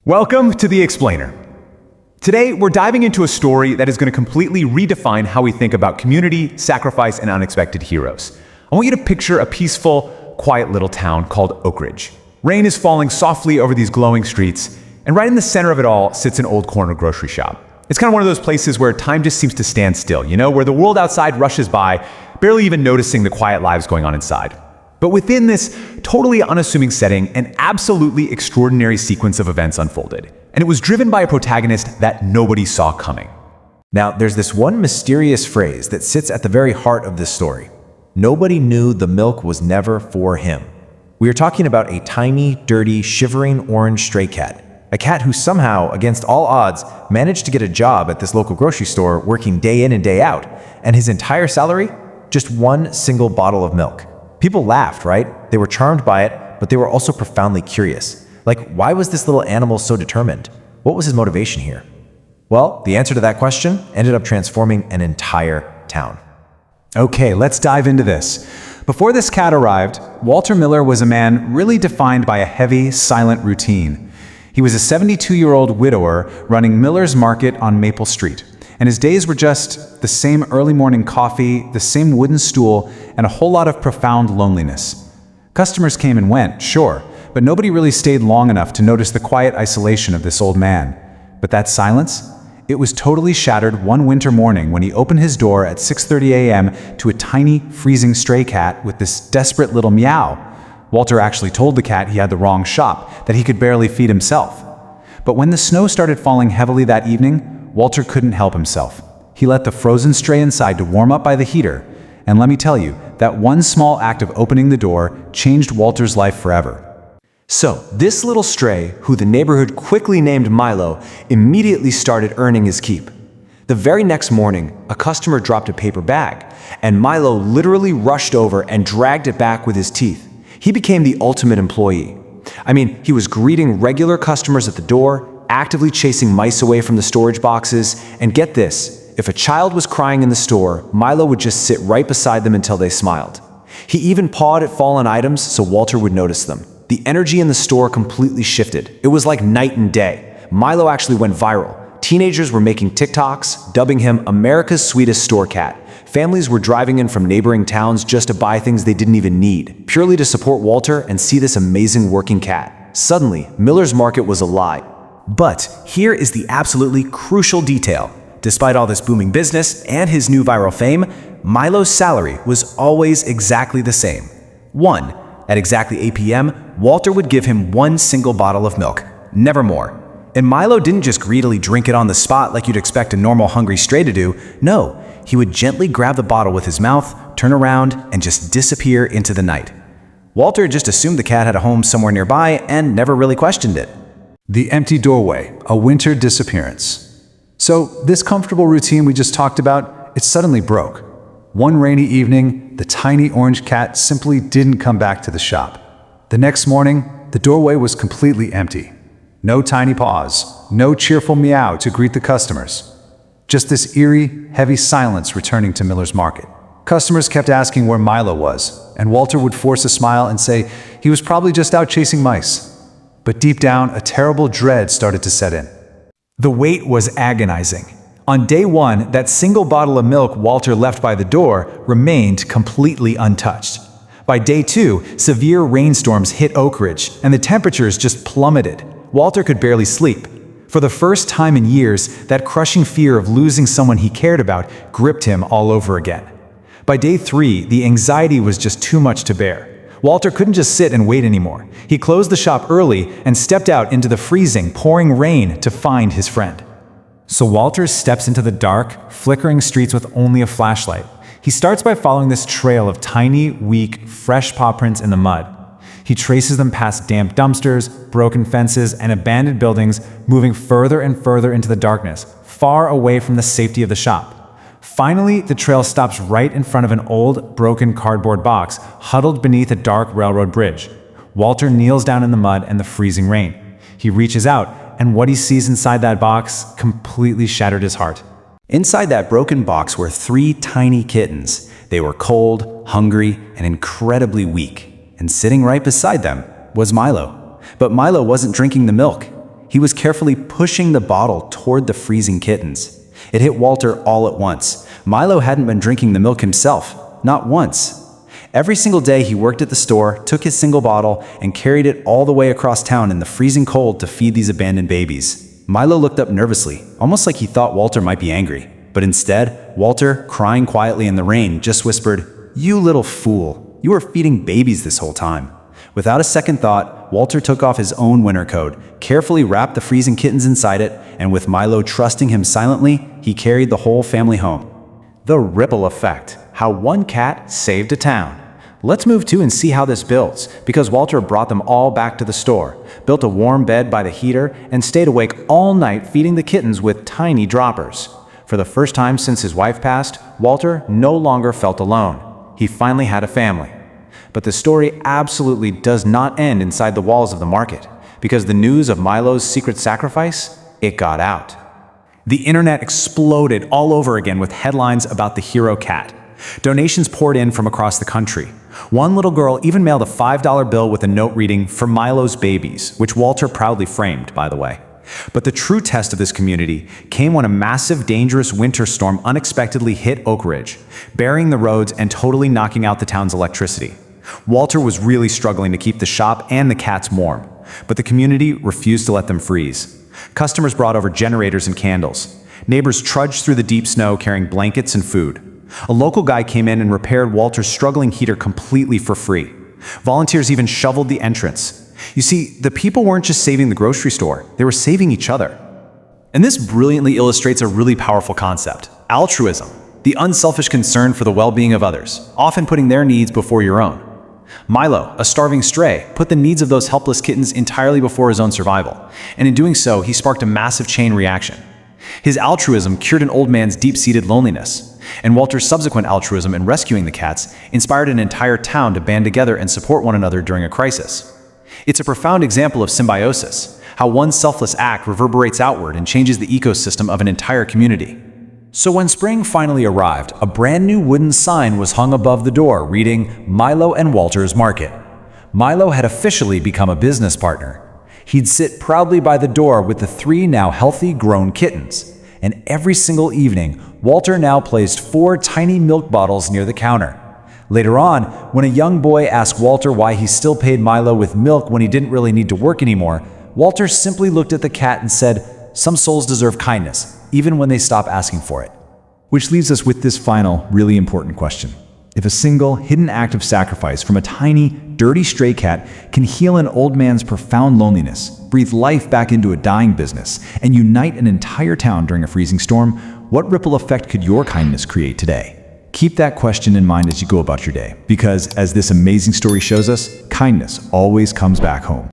Welcome to The Explainer. Today, we're diving into a story that is going to completely redefine how we think about community, sacrifice, and unexpected heroes. I want you to picture a peaceful, quiet little town called Oak Ridge. Rain is falling softly over these glowing streets, and right in the center of it all sits an old corner grocery shop. It's kind of one of those places where time just seems to stand still, where the world outside rushes by, barely even noticing the quiet lives going on inside. But within this totally unassuming setting, an absolutely extraordinary sequence of events unfolded. And it was driven by a protagonist that nobody saw coming. Now, there's this one mysterious phrase that sits at the very heart of this story. Nobody knew the milk was never for him. We are talking about a tiny, dirty, shivering orange stray cat. A cat who somehow, against all odds, managed to get a job at this local grocery store working day in and day out. And his entire salary? Just one single bottle of milk. People laughed, right? They were charmed by it, but they were also profoundly curious. Like, why was this little animal so determined? What was his motivation here? Well, the answer to that question ended up transforming an entire town. Okay, let's dive into this. Before this cat arrived, Walter Miller was a man really defined by a heavy, silent routine. He was a 72-year-old widower running Miller's Market on Maple Street. And his days were just the same early morning coffee, the same wooden stool, and a whole lot of profound loneliness. Customers came and went, sure, but nobody really stayed long enough to notice the quiet isolation of this old man. But that silence? It was totally shattered one winter morning when he opened his door at 6:30 a.m. to a tiny, freezing stray cat with this desperate little meow. Walter actually told the cat he had the wrong shop, that he could barely feed himself. But when the snow started falling heavily that evening, Walter couldn't help himself. He let the frozen stray inside to warm up by the heater, and let me tell you, that one small act of opening the door changed Walter's life forever. So, this little stray, who the neighborhood quickly named Milo, immediately started earning his keep. The very next morning, a customer dropped a paper bag, and Milo literally rushed over and dragged it back with his teeth. He became the ultimate employee. He was greeting regular customers at the door, actively chasing mice away from the storage boxes, and get this, if a child was crying in the store, Milo would just sit right beside them until they smiled. He even pawed at fallen items so Walter would notice them. The energy in the store completely shifted. It was like night and day. Milo actually went viral. Teenagers were making TikToks, dubbing him America's sweetest store cat. Families were driving in from neighboring towns just to buy things they didn't even need, purely to support Walter and see this amazing working cat. Suddenly, Miller's Market was alive. But here is the absolutely crucial detail. Despite all this booming business and his new viral fame, Milo's salary was always exactly the same. 1. At exactly 8 p.m., Walter would give him one single bottle of milk, never more. And Milo didn't just greedily drink it on the spot like you'd expect a normal hungry stray to do. No, he would gently grab the bottle with his mouth, turn around, and just disappear into the night. Walter just assumed the cat had a home somewhere nearby and never really questioned it. The empty doorway, a winter disappearance. So this comfortable routine we just talked about, it suddenly broke. One rainy evening, the tiny orange cat simply didn't come back to the shop. The next morning, the doorway was completely empty. No tiny paws, no cheerful meow to greet the customers. Just this eerie, heavy silence returning to Miller's Market. Customers kept asking where Milo was, and Walter would force a smile and say he was probably just out chasing mice. But deep down, a terrible dread started to set in. The wait was agonizing. On day one, that single bottle of milk Walter left by the door remained completely untouched. By day two, severe rainstorms hit Oak Ridge, and the temperatures just plummeted. Walter could barely sleep. For the first time in years, that crushing fear of losing someone he cared about gripped him all over again. By day three, the anxiety was just too much to bear. Walter couldn't just sit and wait anymore. He closed the shop early and stepped out into the freezing, pouring rain to find his friend. So Walter steps into the dark, flickering streets with only a flashlight. He starts by following this trail of tiny, weak, fresh paw prints in the mud. He traces them past damp dumpsters, broken fences, and abandoned buildings, moving further and further into the darkness, far away from the safety of the shop. Finally, the trail stops right in front of an old, broken cardboard box, huddled beneath a dark railroad bridge. Walter kneels down in the mud and the freezing rain. He reaches out, and what he sees inside that box completely shattered his heart. Inside that broken box were 3 tiny kittens. They were cold, hungry, and incredibly weak. And sitting right beside them was Milo. But Milo wasn't drinking the milk. He was carefully pushing the bottle toward the freezing kittens. It hit Walter all at once. Milo hadn't been drinking the milk himself, not once. Every single day he worked at the store, took his single bottle, and carried it all the way across town in the freezing cold to feed these abandoned babies. Milo looked up nervously, almost like he thought Walter might be angry. But instead, Walter, crying quietly in the rain, just whispered, "You little fool, you were feeding babies this whole time." Without a second thought, Walter took off his own winter coat, carefully wrapped the freezing kittens inside it, and with Milo trusting him silently, he carried the whole family home. The ripple effect. How one cat saved a town. Let's move to and see how this builds, because Walter brought them all back to the store, built a warm bed by the heater, and stayed awake all night feeding the kittens with tiny droppers. For the first time since his wife passed, Walter no longer felt alone. He finally had a family. But the story absolutely does not end inside the walls of the market, because the news of Milo's secret sacrifice, it got out. The internet exploded all over again with headlines about the hero cat. Donations poured in from across the country. One little girl even mailed a $5 bill with a note reading, "For Milo's babies," which Walter proudly framed, by the way. But the true test of this community came when a massive, dangerous winter storm unexpectedly hit Oak Ridge, burying the roads and totally knocking out the town's electricity. Walter was really struggling to keep the shop and the cats warm, but the community refused to let them freeze. Customers brought over generators and candles. Neighbors trudged through the deep snow carrying blankets and food. A local guy came in and repaired Walter's struggling heater completely for free. Volunteers even shoveled the entrance. You see, the people weren't just saving the grocery store, they were saving each other. And this brilliantly illustrates a really powerful concept: altruism, the unselfish concern for the well-being of others, often putting their needs before your own. Milo, a starving stray, put the needs of those helpless kittens entirely before his own survival, and in doing so, he sparked a massive chain reaction. His altruism cured an old man's deep-seated loneliness, and Walter's subsequent altruism in rescuing the cats inspired an entire town to band together and support one another during a crisis. It's a profound example of symbiosis, how one selfless act reverberates outward and changes the ecosystem of an entire community. So when spring finally arrived, a brand new wooden sign was hung above the door reading, "Milo and Walter's Market." Milo had officially become a business partner. He'd sit proudly by the door with the three now healthy grown kittens. And every single evening, Walter now placed 4 tiny milk bottles near the counter. Later on, when a young boy asked Walter why he still paid Milo with milk when he didn't really need to work anymore, Walter simply looked at the cat and said, "Some souls deserve kindness, even when they stop asking for it." Which leaves us with this final, really important question. If a single, hidden act of sacrifice from a tiny, dirty stray cat can heal an old man's profound loneliness, breathe life back into a dying business, and unite an entire town during a freezing storm, what ripple effect could your kindness create today? Keep that question in mind as you go about your day, because as this amazing story shows us, kindness always comes back home.